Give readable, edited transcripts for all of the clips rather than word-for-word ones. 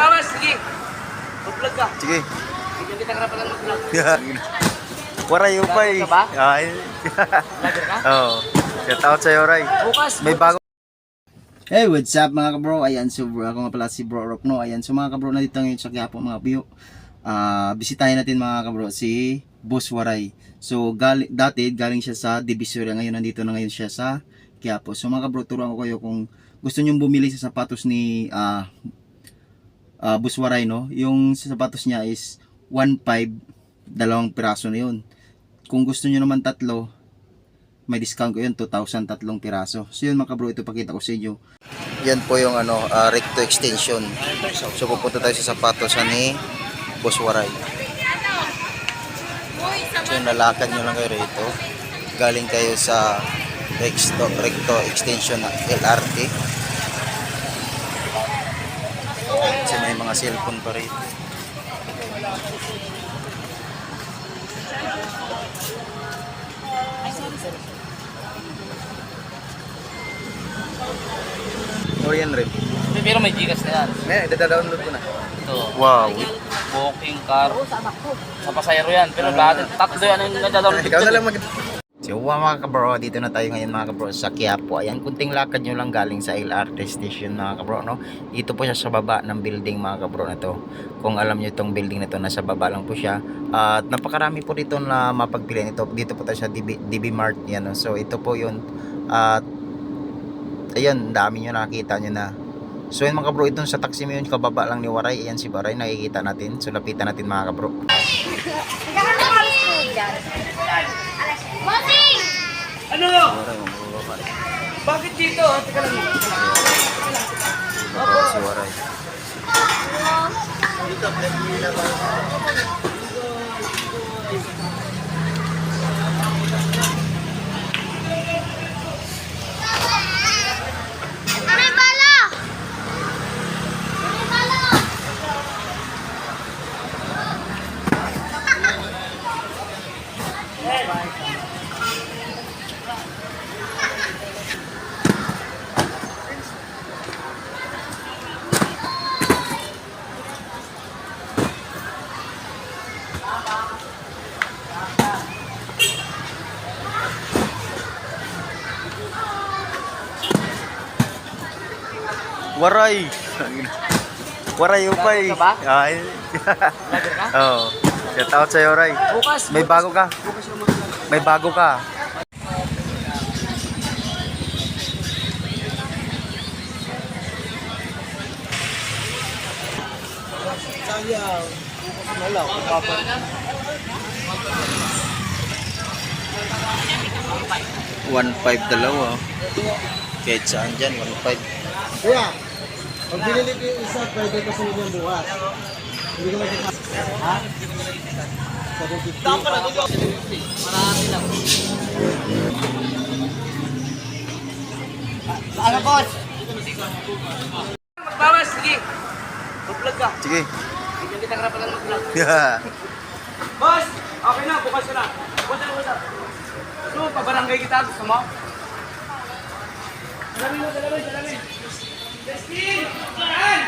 Magbawas, sige. Mag-vlog ka. Sige. Hindi kita karapan ng mag-vlog. Waray upay. Vlogger ka ba? Ay. Vlogger ka? Oo. Shout out sa'yo, Ray. Bukas. May bago. Hey, what's up mga kabro? Ayan, so bro, ako nga pala si Bro Rock, no? Ayan, so mga kabro, nandito ngayon sa Quiapo mga biyo. Bisitahin natin mga kabro si Boss Waray. So dati galing siya sa Divisoria, ngayon nandito na ngayon siya sa Quiapo. So mga kabro, turuan ko kayo kung gusto nyong bumili sa sapatos ni Boss Waray, no? Yung sapatos niya is 1.5, dalawang piraso na yun. Kung gusto nyo naman tatlo, may discount ko yun, 2,000 tatlong piraso. So yun mga kabro, ito pakita ko sa inyo. Yan po yung recto extension. So pupunta tayo sa sapatos ni Boss Waray. So yung lalakad nyo lang kayo rito. Galing kayo sa recto extension na LRT. So may mga cellphone pa rito. O yan rin. Pero may Gcash na yan. Ngayon, dada-download ko na. Ito. Wow. Booking car. Sa pasayro yan. Pero lahat, tatlo yan yung nadadownload. Ikaw na lang mag... So mga kabro, dito na tayo ngayon mga kabro sa Quiapo. Ayan, kunting lakad nyo lang galing sa LRT station mga kabro, no? Dito po siya sa baba ng building mga kabro na to. Kung alam nyo itong building na to, nasa baba lang po siya. At napakarami po dito na mapagpilian ito. Dito po tayo sa DB Mart. Yan, no? So ito po yun. At ayan, dami nyo nakikita nyo na. So yun mga kabro, itong sa taxi mo yun, kababa lang ni Waray. Ayan si Waray, nakikita natin. So lapitan natin mga kabro. Bossing! Ano? Waray, mamababa. Bakit dito? Teka lang. Ito si Waray. Waray! Waray upay! Vlogger ka ba? Ay. Vlogger ka? Oo. Shout out sa'yo, Ray. Bukas. May bago ka. Bukas yung mag-vlog. May bago ka. Sayang. Bukas na lang. Kapag. 1.5 dalawa. Kahit saan dyan, 1.5. Kuya, pag binili ko yung isa, pwede ko sa inyo bukas. Hindi ko magkakasya. Ha? 750. Tama na dito. Marami lang. Ano, boss? Magbawas, sige. Mag-vlog ka. Sige. Hindi kita karapan ng mag-vlog. Yeah. Boss! Okay na, bukas ka na. What's up? So, pabarangay kita. Gusto mo? Salamin. Justin! Saan?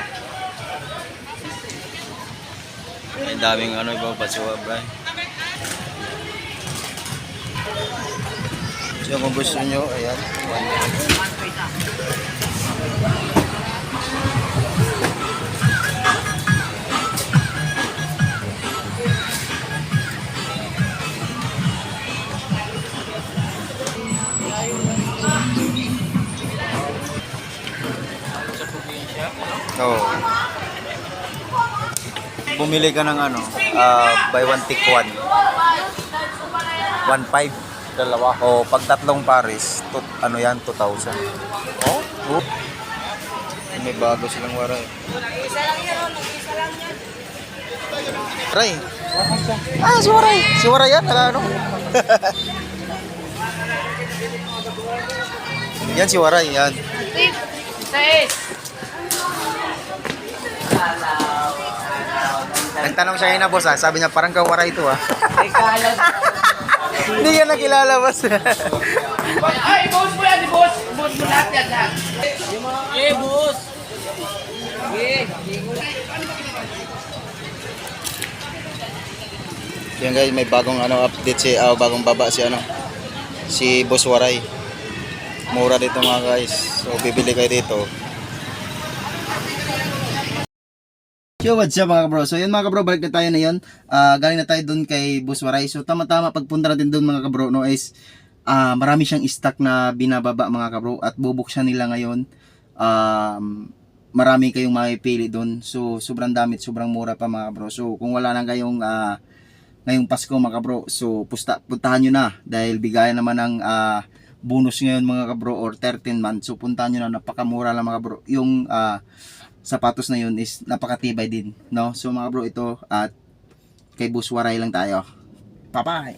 May daming iba pa si Wabray. So kung gusto nyo, ayan. Oo. Bumili ka ng buy one take one. 1.5 dalawa. O pag tatlong pares, yan 2,000. Oh? May bago silang waray. Isa lang yan. Ray. Si Waray. Si Waray yan, Yan si Waray, yan. Nagtanong siya na boss sabi niya parang kawaray ito Hindi ka nakilala boss. Ay, boss mo yan, boss! Boss mo lahat yan, ha? Eh, boss! Eh, Yan guys, may bagong update si bagong baba si Boss Waray. Mura dito mga guys. So bibili kayo dito. Yo, what's up mga kabro? So yun mga kabro, balik na tayo na yun. Galing na tayo dun kay Boss Waray. So tama-tama pagpunta natin dun mga kabro, no, is marami siyang stock na binababa mga kabro at bubuksan nila ngayon. Marami kayong makipili dun. So sobrang dami, sobrang mura pa mga kabro. So kung wala lang kayong ngayong Pasko mga kabro, so puntahan nyo na dahil bigayan naman ng bonus ngayon mga kabro or 13 months. So puntahan nyo na, napakamura lang mga kabro. Yung sapatos na yun is napakatibay din, no? So mga bro, ito at kay Boss Waray lang tayo. Bye bye.